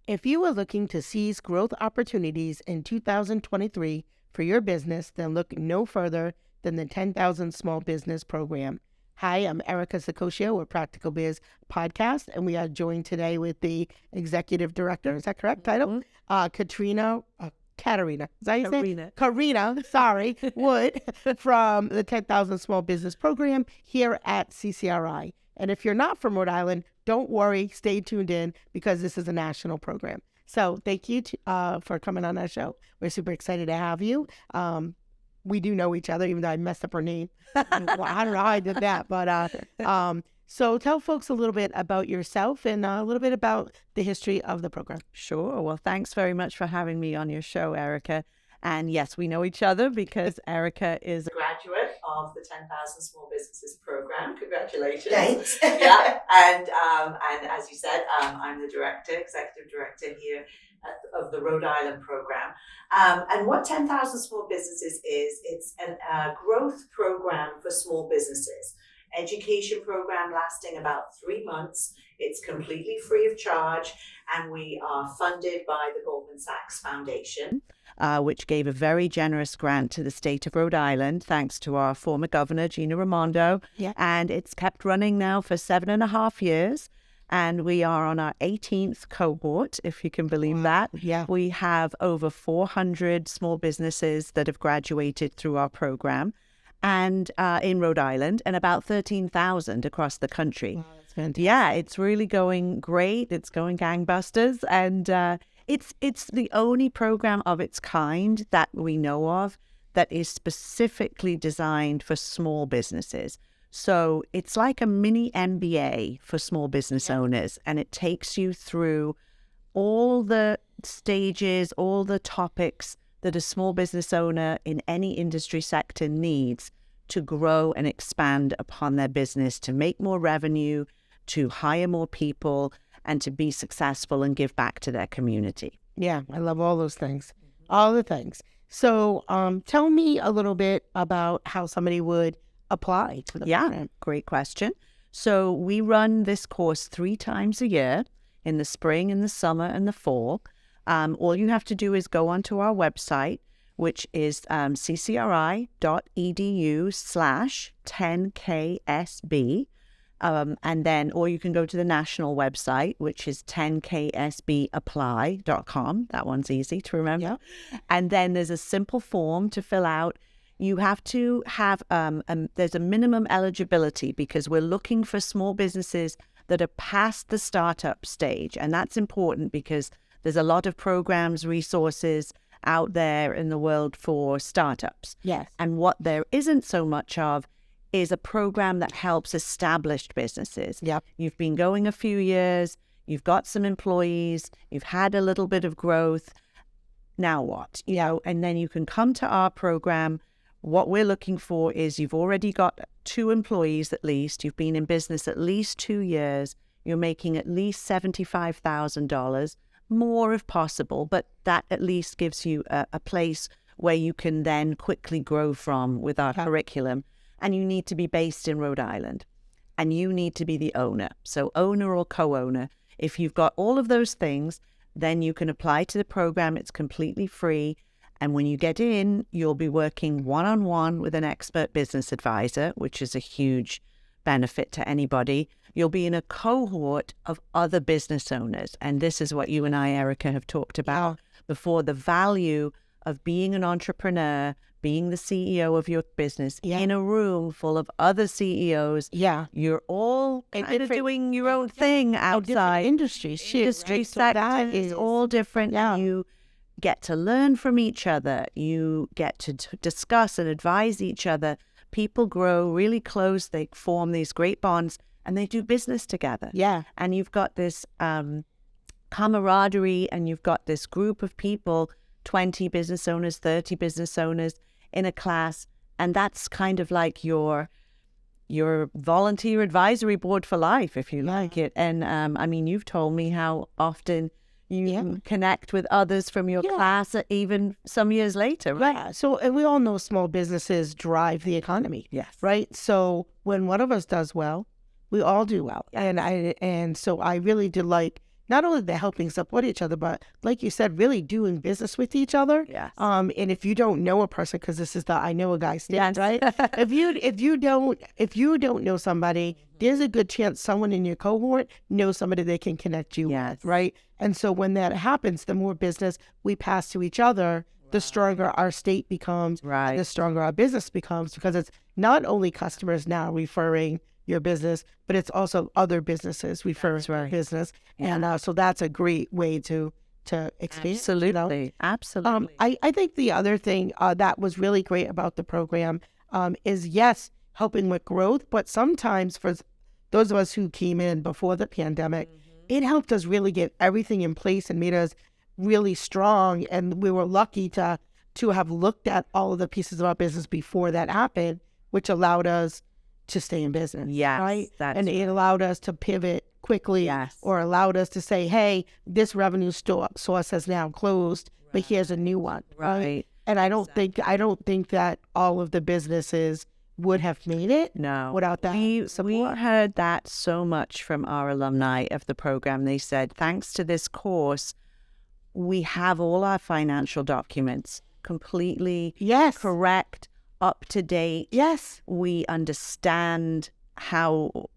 If you are looking to seize growth opportunities in 2023 for your business, then look no further than the 10,000 Small Business Program. Hi, I'm Erica Saccoccio with Practical Biz Podcast, and we are joined today with the Executive Director. Is that correct title? Katrina. Katarina, is that how you say it? Karina, sorry, Wood from the 10,000 Small Business Program here at CCRI. And if you're not from Rhode Island, don't worry, stay tuned in because this is a national program. So thank you for coming on our show. We're super excited to have you. We do know each other, even though I messed up her name. Well, I don't know how I did that, but so tell folks a little bit about yourself and a little bit about the history of the program. Sure. Well, thanks very much for having me on your show, Erica. And yes, we know each other because Erica is a graduate of the 10,000 Small Businesses Program. Congratulations. Thanks. Yeah. And as you said, I'm the executive director here of the Rhode Island program. And what 10,000 Small Businesses is, it's a growth program for small businesses. Education program lasting about 3 months. It's completely free of charge, and we are funded by the Goldman Sachs Foundation, which gave a very generous grant to the state of Rhode Island, thanks to our former governor, Gina Raimondo. Yeah. And it's kept running now for 7.5 years. And we are on our 18th cohort, if you can believe that. Yeah. We have over 400 small businesses that have graduated through our program, and in Rhode Island, and about 13,000 across the country. Wow, that's fantastic. Yeah, it's really going great. It's going gangbusters, and it's the only program of its kind that we know of that is specifically designed for small businesses. So it's like a mini MBA for small business owners, and it takes you through all the stages, all the topics that a small business owner in any industry sector needs to grow and expand upon their business, to make more revenue, to hire more people, and to be successful and give back to their community. Yeah, I love all those things. All the things. So tell me a little bit about how somebody would apply to the program. Great question. So we run this course 3 times a year, in the spring, in the summer, and the fall. All you have to do is go onto our website, which is ccri.edu/10ksb. Or you can go to the national website, which is 10ksbapply.com. That one's easy to remember. Yeah. And then there's a simple form to fill out. You have to have, there's a minimum eligibility because we're looking for small businesses that are past the startup stage. And that's important because there's a lot of programs, resources out there in the world for startups. Yes. And what there isn't so much of is a program that helps established businesses. Yep. You've been going a few years, you've got some employees, you've had a little bit of growth. Now what? And then you can come to our program. What we're looking for is you've already got 2 employees at least, you've been in business at least 2 years, you're making at least $75,000, more if possible, but that at least gives you a place where you can then quickly grow from with our curriculum. And you need to be based in Rhode Island, and you need to be the owner. So owner or co-owner. If you've got all of those things, then you can apply to the program. It's completely free. And when you get in, you'll be working one-on-one with an expert business advisor, which is a huge benefit to anybody. You'll be in a cohort of other business owners. And this is what you and I, Erica, have talked about before, the value of being an entrepreneur, being the CEO of your business in a room full of other CEOs. Yeah. You're all kind of doing your own thing outside. Industries, Industry right? sectors is all different. Yeah. You get to learn from each other. You get to discuss and advise each other. People grow really close. They form these great bonds, and they do business together. Yeah. And you've got this camaraderie, and you've got this group of people, 20 business owners, 30 business owners in a class, and that's kind of like your volunteer advisory board for life, if you like it. And I mean, you've told me how often you connect with others from your class even some years later, right? Yeah. So, and we all know small businesses drive the economy. Yes. Right. So when one of us does well, we all do well. And so I really did like not only they're helping support each other, but like you said, really doing business with each other. Yes. And if you don't know a person, because this is the I know a guy stance, Yes. right? if you don't know somebody, there's a good chance someone in your cohort knows somebody they can connect you Yes. with, right? And so when that happens, the more business we pass to each other, the stronger our state becomes, and the stronger our business becomes, because it's not only customers now referring your business, but it's also other businesses referring to your business. And so that's a great way to expand. Absolutely. Absolutely. I think the other thing that was really great about the program is, yes, helping with growth, but sometimes for those of us who came in before the pandemic, it helped us really get everything in place and made us really strong. And we were lucky to have looked at all of the pieces of our business before that happened, which allowed us to stay in business. Yes, right? that's it allowed us to pivot quickly, or allowed us to say, hey, this revenue source has now closed, but here's a new one. Right. And I don't think that all of the businesses would have made it without that support. We heard that so much from our alumni of the program. They said, thanks to this course, we have all our financial documents completely correct, up to date. Yes. We understand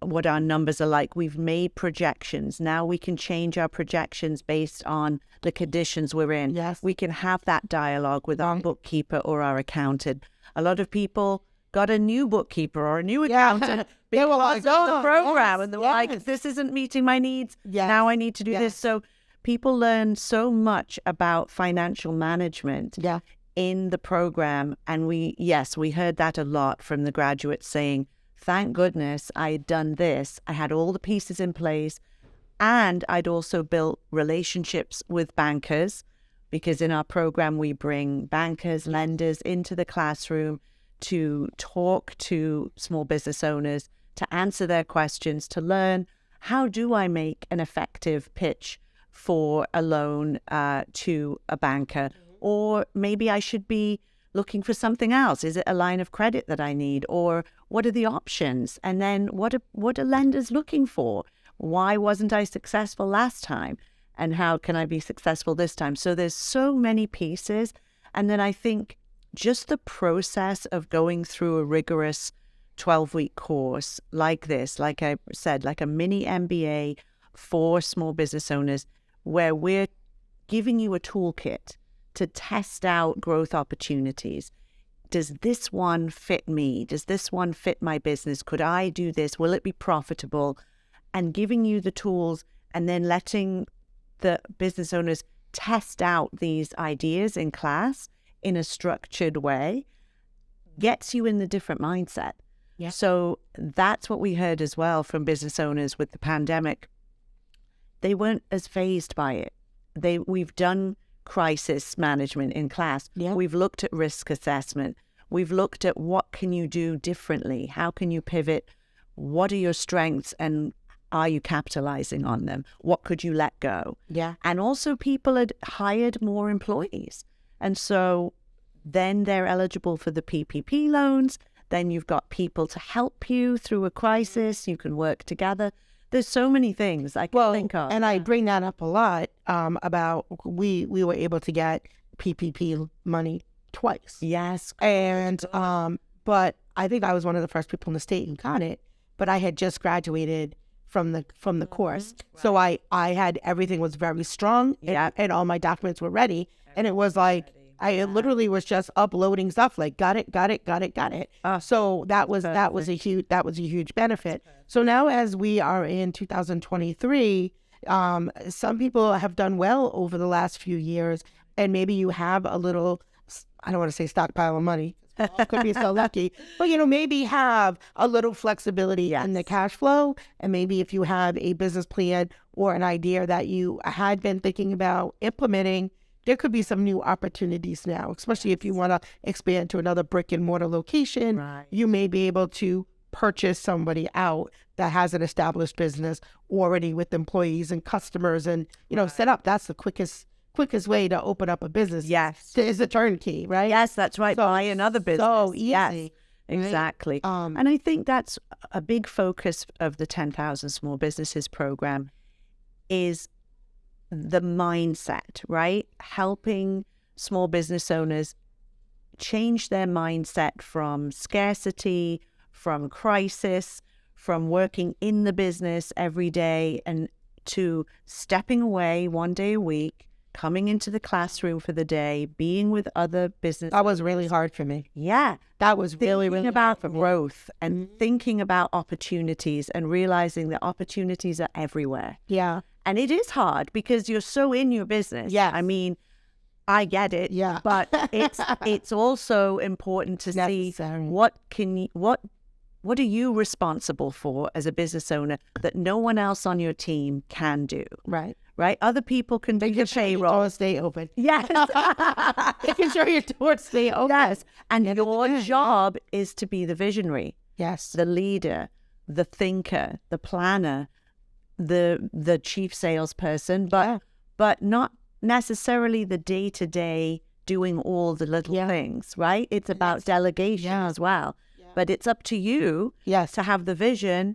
what our numbers are like. We've made projections. Now we can change our projections based on the conditions we're in. Yes. We can have that dialogue with our bookkeeper or our accountant. A lot of people got a new bookkeeper or a new accountant because of the program, and they're like, this isn't meeting my needs. Now I need to do this. So people learn so much about financial management in the program. And we heard that a lot from the graduates saying, thank goodness I had done this. I had all the pieces in place, and I'd also built relationships with bankers, because in our program we bring bankers, lenders into the classroom to talk to small business owners, to answer their questions, to learn, how do I make an effective pitch for a loan to a banker? Or maybe I should be looking for something else. Is it a line of credit that I need? Or what are the options? And then what are lenders looking for? Why wasn't I successful last time? And how can I be successful this time? So there's so many pieces. And then I think just the process of going through a rigorous 12-week course like this, like I said, like a mini MBA for small business owners, where we're giving you a toolkit to test out growth opportunities. Does this one fit me? Does this one fit my business? Could I do this? Will it be profitable? And giving you the tools, and then letting the business owners test out these ideas in class in a structured way, gets you in the different mindset. So that's what we heard as well from business owners with the pandemic. They weren't as fazed by it. We've done crisis management in class. We've looked at risk assessment. We've looked at what can you do differently? How can you pivot? What are your strengths, and are you capitalizing on them? What could you let go? And also people had hired more employees. And so then they're eligible for the PPP loans. Then you've got people to help you through a crisis. You can work together. There's so many things I can think of. And I bring that up a lot about we were able to get PPP money twice. Yes. And but I think I was one of the first people in the state who got it. But I had just graduated from the course, so I had everything was very strong, and all my documents were ready, and it was like I literally was just uploading stuff like got it. So that was a huge benefit. So now as we are in 2023, some people have done well over the last few years, and maybe you have a little, I don't want to say stockpile of money, could be so lucky, but maybe have a little flexibility in the cash flow, and maybe if you have a business plan or an idea that you had been thinking about implementing, there could be some new opportunities now, especially if you want to expand to another brick and mortar location. You may be able to purchase somebody out that has an established business already with employees and customers, and set up. That's the quickest way to open up a business. Is a turnkey, right? Yes, that's right. Buy another business. So easy. Yes, exactly. And I think that's a big focus of the 10,000 Small Businesses program, is the mindset, right? Helping small business owners change their mindset from scarcity, from crisis, from working in the business every day, and to stepping away one day a week, coming into the classroom for the day, being with other business. That was really hard for me. Yeah. That was really Thinking about growth and thinking about opportunities and realizing that opportunities are everywhere. Yeah. And it is hard because you're so in your business. Yeah. I mean, I get it. Yeah. But it's also important to see what are you responsible for as a business owner that no one else on your team can do. Right. Right? Other people can do the payroll. Doors stay open. Yes. Making sure your doors stay open. Yes. And your job is to be the visionary. Yes. The leader, the thinker, the planner, the chief salesperson, but not necessarily the day-to-day doing all the little things, right? It's about delegation as well. Yeah. But it's up to you to have the vision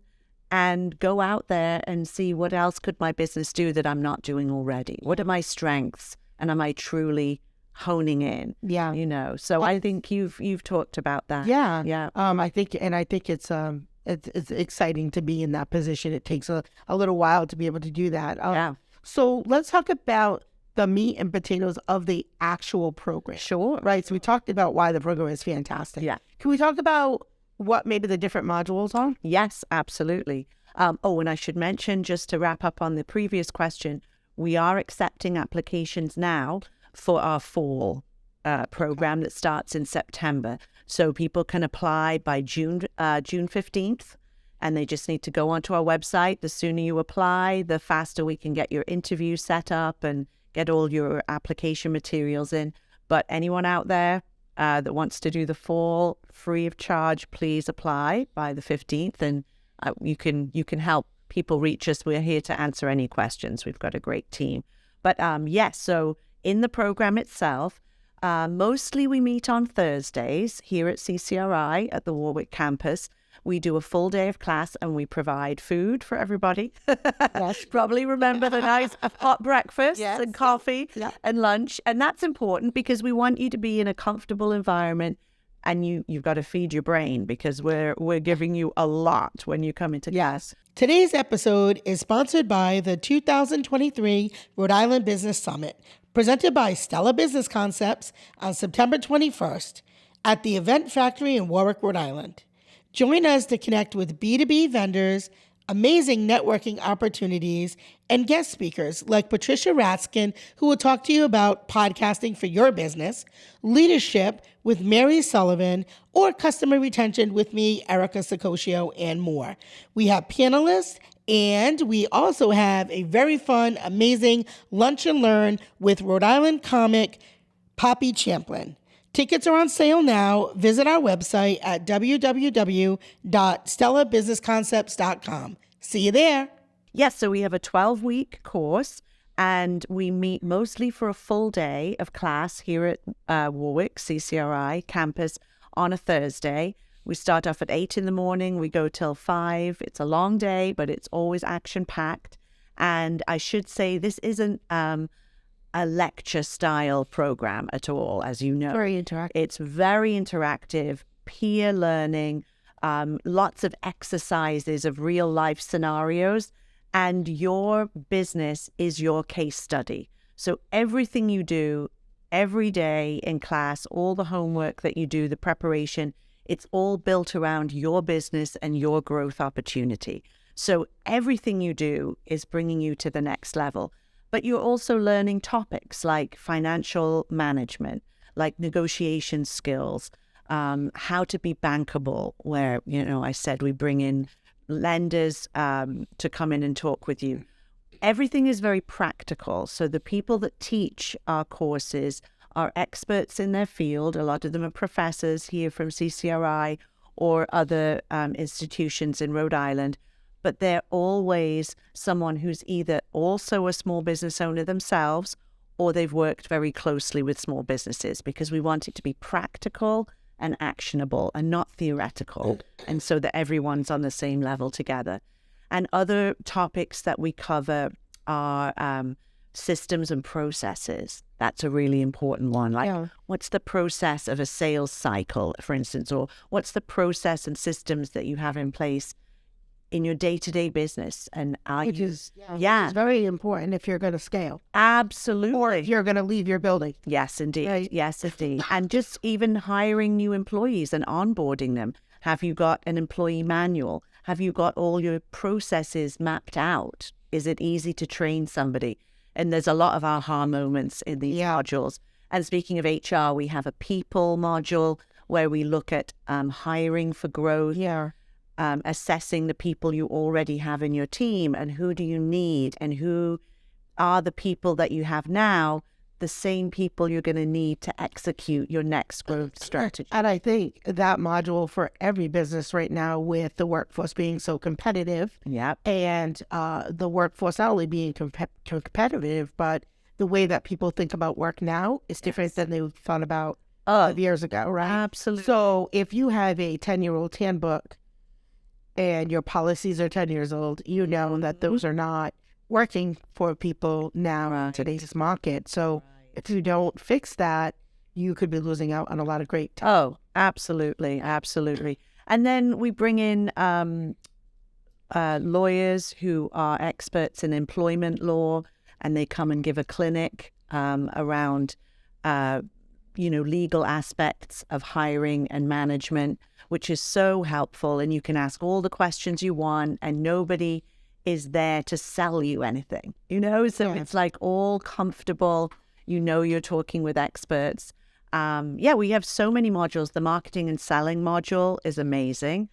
and go out there and see what else could my business do that I'm not doing already. What are my strengths? And am I truly honing in? Yeah. You know, so I think you've talked about that. Yeah. Yeah. I think it's exciting to be in that position. It takes a little while to be able to do that. So let's talk about the meat and potatoes of the actual program. Sure. Right. So we talked about why the program is fantastic. Yeah. Can we talk about what maybe the different modules are? Yes, absolutely. And I should mention, just to wrap up on the previous question, we are accepting applications now for our fall program that starts in September. So people can apply by June 15th, and they just need to go onto our website. The sooner you apply, the faster we can get your interview set up and get all your application materials in. But anyone out there that wants to do the fall free of charge, please apply by the 15th, and you can help people reach us. We're here to answer any questions. We've got a great team. But yes, so in the program itself, mostly we meet on Thursdays here at CCRI at the Warwick campus. We do a full day of class and we provide food for everybody. Yes. Probably remember the nice hot breakfast and coffee and lunch. And that's important because we want you to be in a comfortable environment, and you've got to feed your brain because we're giving you a lot when you come into class. Today's episode is sponsored by the 2023 Rhode Island Business Summit, presented by Stella Business Concepts on September 21st at the Event Factory in Warwick, Rhode Island. Join us to connect with B2B vendors, amazing networking opportunities, and guest speakers like Patricia Raskin, who will talk to you about podcasting for your business, leadership with Mary Sullivan, or customer retention with me, Erica Saccoccio, and more. We have panelists, and we also have a very fun, amazing lunch and learn with Rhode Island comic Poppy Champlin. Tickets are on sale now. Visit our website at www.stellabusinessconcepts.com. See you there. Yes, so we have a 12-week course, and we meet mostly for a full day of class here at Warwick CCRI campus on a Thursday. We start off at 8 in the morning. We go till 5. It's a long day, but it's always action-packed. And I should say this isn't a lecture-style program at all, as you know. Very interactive. It's very interactive, peer learning, lots of exercises of real-life scenarios, and your business is your case study. So everything you do every day in class, all the homework that you do, the preparation, it's all built around your business and your growth opportunity. So everything you do is bringing you to the next level. But you're also learning topics like financial management, like negotiation skills, how to be bankable, where, I said we bring in lenders to come in and talk with you. Everything is very practical. So the people that teach our courses are experts in their field. A lot of them are professors here from CCRI or other institutions in Rhode Island. But they're always someone who's either also a small business owner themselves, or they've worked very closely with small businesses, because we want it to be practical and actionable and not theoretical, and so that everyone's on the same level together. And other topics that we cover are systems and processes. That's a really important one. Like, what's the process of a sales cycle, for instance, or what's the process and systems that you have in place in your day-to-day business? And which is very important if you're going to scale. Absolutely. Or if you're going to leave your building. Yes, indeed. Right. Yes, indeed. And just even hiring new employees and onboarding them. Have you got an employee manual? Have you got all your processes mapped out? Is it easy to train somebody? And there's a lot of aha moments in these modules. And speaking of HR, we have a people module where we look at hiring for growth, assessing the people you already have in your team and who do you need and who are the people that you have now, the same people you're going to need to execute your next growth strategy. And I think that module for every business right now, with the workforce being so competitive, and the workforce not only being competitive, but the way that people think about work now is different than they thought about 5 years ago, right? Absolutely. So if you have a 10-year-old handbook and your policies are 10 years old, you know that those are not working for people now in today's market. So if you don't fix that, you could be losing out on a lot of great time. Oh, absolutely. Absolutely. And then we bring in lawyers who are experts in employment law, and they come and give a clinic around, legal aspects of hiring and management, which is so helpful. And you can ask all the questions you want, and nobody is there to sell you anything, So it's like all comfortable. You're talking with experts. We have so many modules. The marketing and selling module is amazing.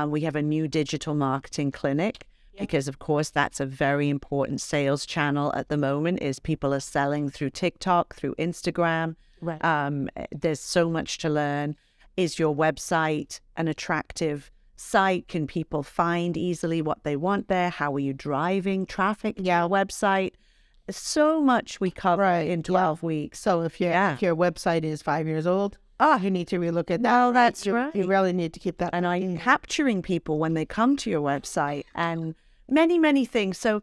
We have a new digital marketing clinic because, of course, that's a very important sales channel at the moment. Is people are selling through TikTok, through Instagram. Right. There's so much to learn. Is your website an attractive site? Can people find easily what they want there? How are you driving traffic to your website? So much we cover in 12 weeks. So if your website is 5 years old, you need to relook at that. No, that's right. You really need to keep that. And I'm capturing people when they come to your website and many, many things. So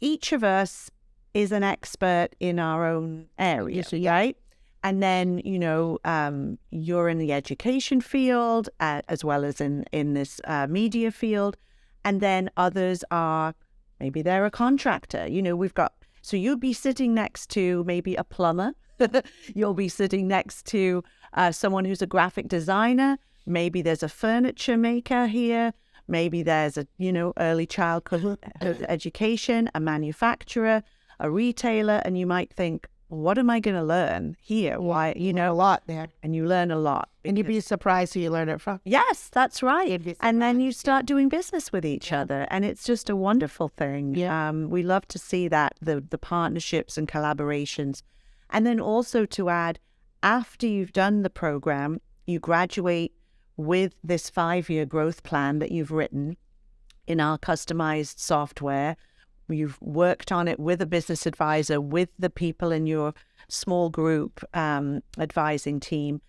each of us is an expert in our own area, right? And then, you're in the education field as well as in this media field. And then others are, maybe they're a contractor. So you'll be sitting next to maybe a plumber. You'll be sitting next to someone who's a graphic designer. Maybe there's a furniture maker here. Maybe there's early childhood education, a manufacturer, a retailer. And you might think, what am I going to learn here? Why, a lot there. And you learn a lot. And you'd be surprised who you learn it from. Yes, that's right. And then you start doing business with each other. And it's just a wonderful thing. Yeah. We love to see that, the partnerships and collaborations. And then also to add, after you've done the program, you graduate with this 5-year growth plan that you've written in our customized software. You've worked on it with a business advisor, with the people in your small group advising team,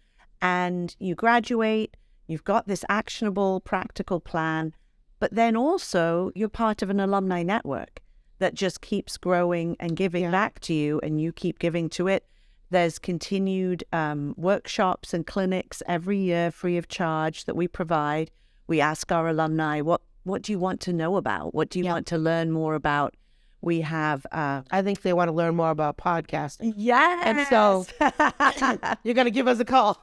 and you graduate, you've got this actionable, practical plan, but then also you're part of an alumni network that just keeps growing and giving back to you, and you keep giving to it. There's continued workshops and clinics every year free of charge that we provide. We ask our alumni, what do you want to know about? What do you want to learn more about? We have... I think they want to learn more about podcasting. Yes. And so you're going to give us a call.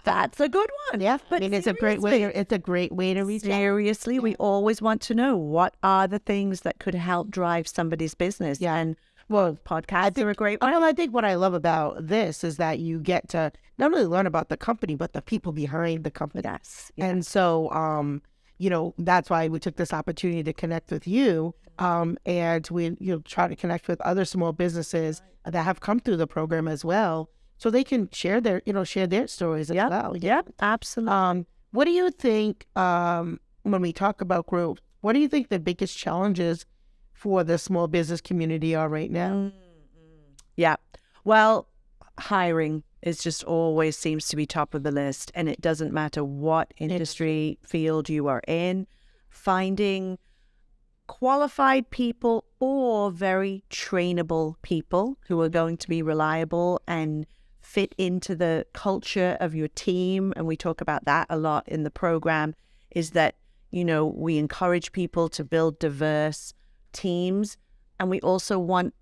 That's a good one. Yeah. But it's a great way. It's a great way to reach out. Seriously, we always want to know what are the things that could help drive somebody's business. Yeah. And podcasts are a great one. Well, I think what I love about this is that you get to not only learn about the company, but the people behind the company. Yes. And so, that's why we took this opportunity to connect with you. And we try to connect with other small businesses that have come through the program as well, so they can share their stories as well. Yeah, absolutely. What do you think, when we talk about growth, what do you think the biggest challenges for the small business community are right now? Yeah. Well, hiring is just always seems to be top of the list, and it doesn't matter what industry field you are in. Finding qualified people or very trainable people who are going to be reliable and fit into the culture of your team. And we talk about that a lot in the program, is that, you know, we encourage people to build diverse teams. And we also want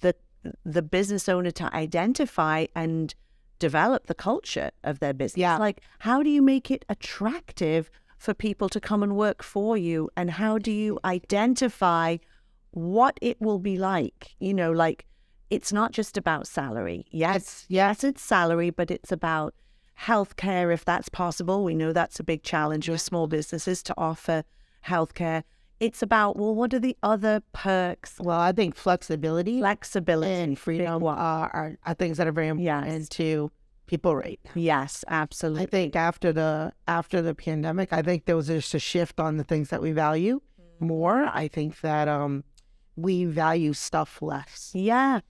the business owner to identify and develop the culture of their business. Yeah. Like, how do you make it attractive for people to come and work for you? And how do you identify what it will be like? You know, like, it's not just about salary. Yes, it's salary, but it's about healthcare, if that's possible. We know that's a big challenge with small businesses to offer healthcare. It's about, well, what are the other perks? Well, I think flexibility and freedom are things that are very important to people right now. Yes, absolutely. I think after the pandemic, I think there was just a shift on the things that we value more. I think that we value stuff less. Yeah.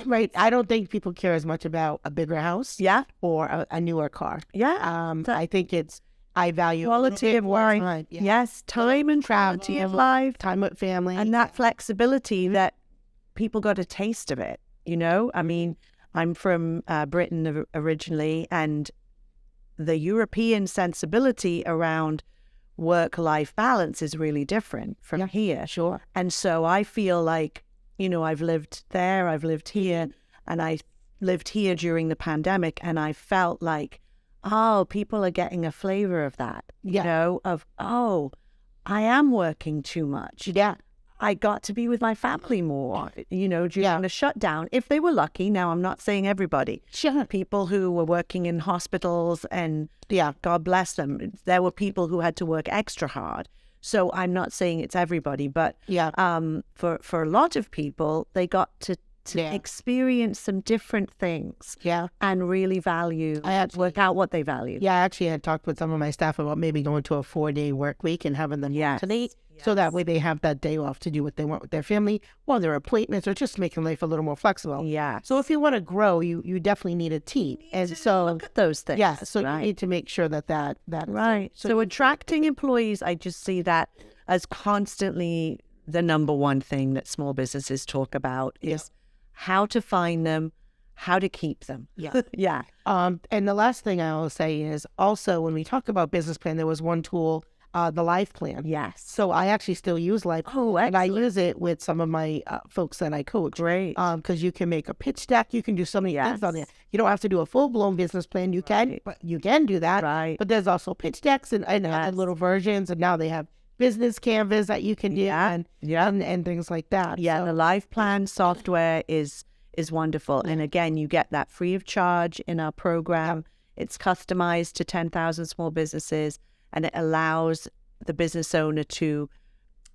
Right. I don't think people care as much about a bigger house. Yeah. Or a newer car. Yeah. I think I value quality of life. Time. Yeah. Yes, time and quality of life. Time with family. And that flexibility that people got a taste of it, you know? I mean, I'm from Britain originally, and the European sensibility around work-life balance is really different from here. Sure. And so I feel like, you know, I've lived there, I've lived here, and I lived here during the pandemic, and I felt like, oh, people are getting a flavor of that, you know, of, oh, I am working too much. Yeah. I got to be with my family more, you know, during the shutdown, if they were lucky. Now, I'm not saying everybody. Sure. People who were working in hospitals, and God bless them. There were people who had to work extra hard. So I'm not saying it's everybody, but for a lot of people, they got to experience some different things and really value, work out what they value. Yeah, I actually had talked with some of my staff about maybe going to a 4-day work week and having them alternate. So that way they have that day off to do what they want with their family while their appointments, or just making life a little more flexible. Yeah. So if you want to grow, you definitely need a team. And so look at those things. Yeah. So you need to make sure that right. So attracting employees, I just see that as constantly the number one thing that small businesses talk about is how to find them, how to keep them. Yeah. And the last thing I will say is also, when we talk about business plan, there was one tool, the Life Plan. Yes. So I actually still use Life Plan. Oh, excellent. And I use it with some of my folks that I coach. Great. Because you can make a pitch deck. You can do so many things on it. You don't have to do a full-blown business plan. You can, but you can do that. Right. But there's also pitch decks and little versions. And now they have business canvas that you can do and things like that. Yeah, so, the Life Plan software is wonderful. And again, you get that free of charge in our program. It's customized to 10,000 small businesses, and it allows the business owner to,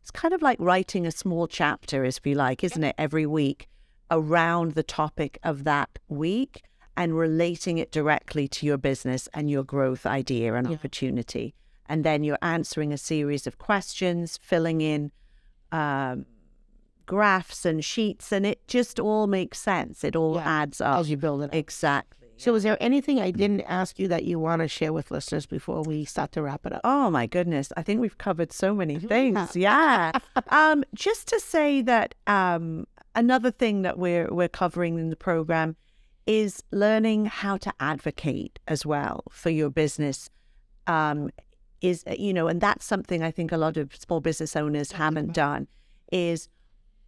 it's kind of like writing a small chapter, if you like, isn't it, every week around the topic of that week and relating it directly to your business and your growth idea and opportunity. And then you're answering a series of questions, filling in graphs and sheets, and it just all makes sense. It all adds up as you build it up. Exactly. So is there anything I didn't ask you that you want to share with listeners before we start to wrap it up? Oh my goodness, I think we've covered so many things. Just to say that another thing that we're covering in the program is learning how to advocate as well for your business. Is, you know, and that's something I think a lot of small business owners haven't done, is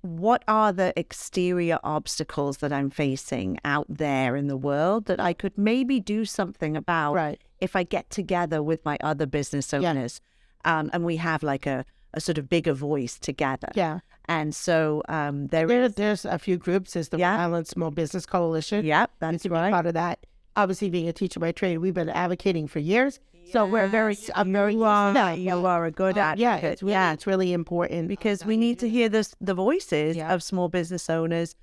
what are the exterior obstacles that I'm facing out there in the world that I could maybe do something about if I get together with my other business owners and we have like a sort of bigger voice together. Yeah. And so there's a few groups. There's the Rhode Island Small Business Coalition. Yep, that's right. Part of that. Obviously, being a teacher by trade, we've been advocating for years. So I'm very you are a good advocate. It's really important because we need to hear the voices of small business owners.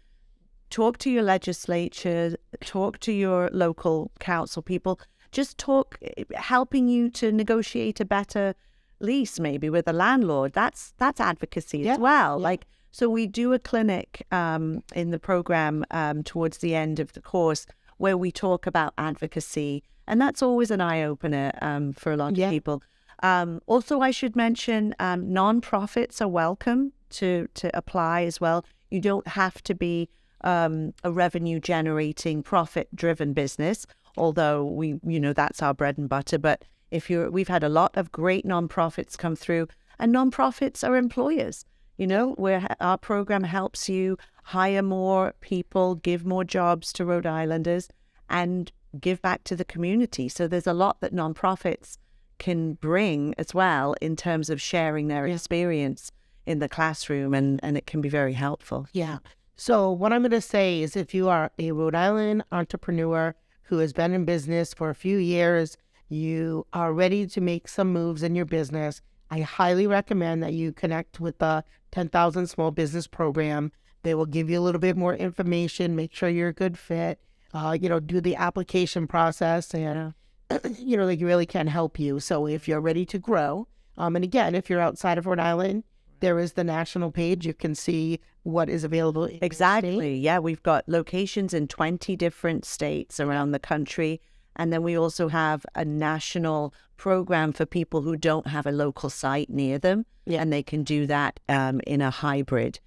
Talk to your legislature, talk to your local council people. Just talk, helping you to negotiate a better lease, maybe with a landlord. That's advocacy as well. Like, so we do a clinic in the program towards the end of the course where we talk about advocacy. And that's always an eye-opener for a lot of people. Also, I should mention nonprofits are welcome to apply as well. You don't have to be a revenue generating, profit driven business, although that's our bread and butter. But we've had a lot of great nonprofits come through, and nonprofits are employers. Where our program helps you hire more people, give more jobs to Rhode Islanders, and give back to the community. So there's a lot that nonprofits can bring as well in terms of sharing their experience in the classroom, and it can be very helpful. Yeah. So what I'm going to say is, if you are a Rhode Island entrepreneur who has been in business for a few years, you are ready to make some moves in your business, I highly recommend that you connect with the 10,000 Small Business Program. They will give you a little bit more information, make sure you're a good fit, do the application process, and, they really can help you. So if you're ready to grow, and again, if you're outside of Rhode Island, there is the national page. You can see what is available in Exactly. Yeah, we've got locations in 20 different states around the country. And then we also have a national program for people who don't have a local site near them. Yeah. And they can do that in a hybrid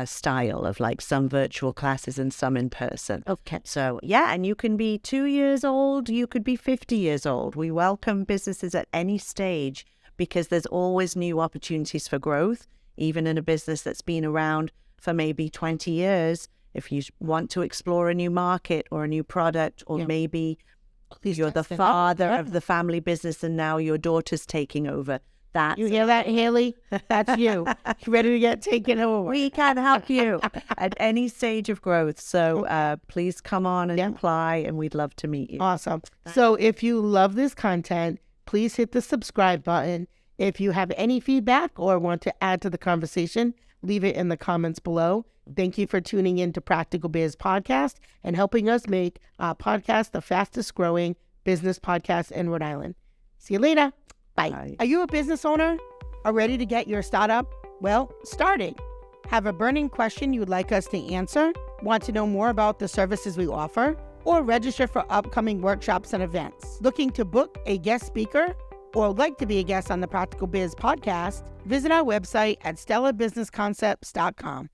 style of like some virtual classes and some in person. Okay. So, yeah, and you can be 2 years old, you could be 50 years old. We welcome businesses at any stage, because there's always new opportunities for growth, even in a business that's been around for maybe 20 years. If you want to explore a new market or a new product, or maybe you're the father of the family business and now your daughter's taking over. You hear that, Haley? That's you. You ready to get taken over? We can help you at any stage of growth. So please come on and apply, and we'd love to meet you. Awesome. So if you love this content, please hit the subscribe button. If you have any feedback or want to add to the conversation, leave it in the comments below. Thank you for tuning in to Practical Biz Podcast and helping us make our podcast the fastest growing business podcast in Rhode Island. See you later. Bye. Bye. Are you a business owner? Are ready to get your startup? Well, started. Have a burning question you would like us to answer? Want to know more about the services we offer? Or register for upcoming workshops and events? Looking to book a guest speaker? Or like to be a guest on the Practical Biz Podcast? Visit our website at stellabusinessconcepts.com.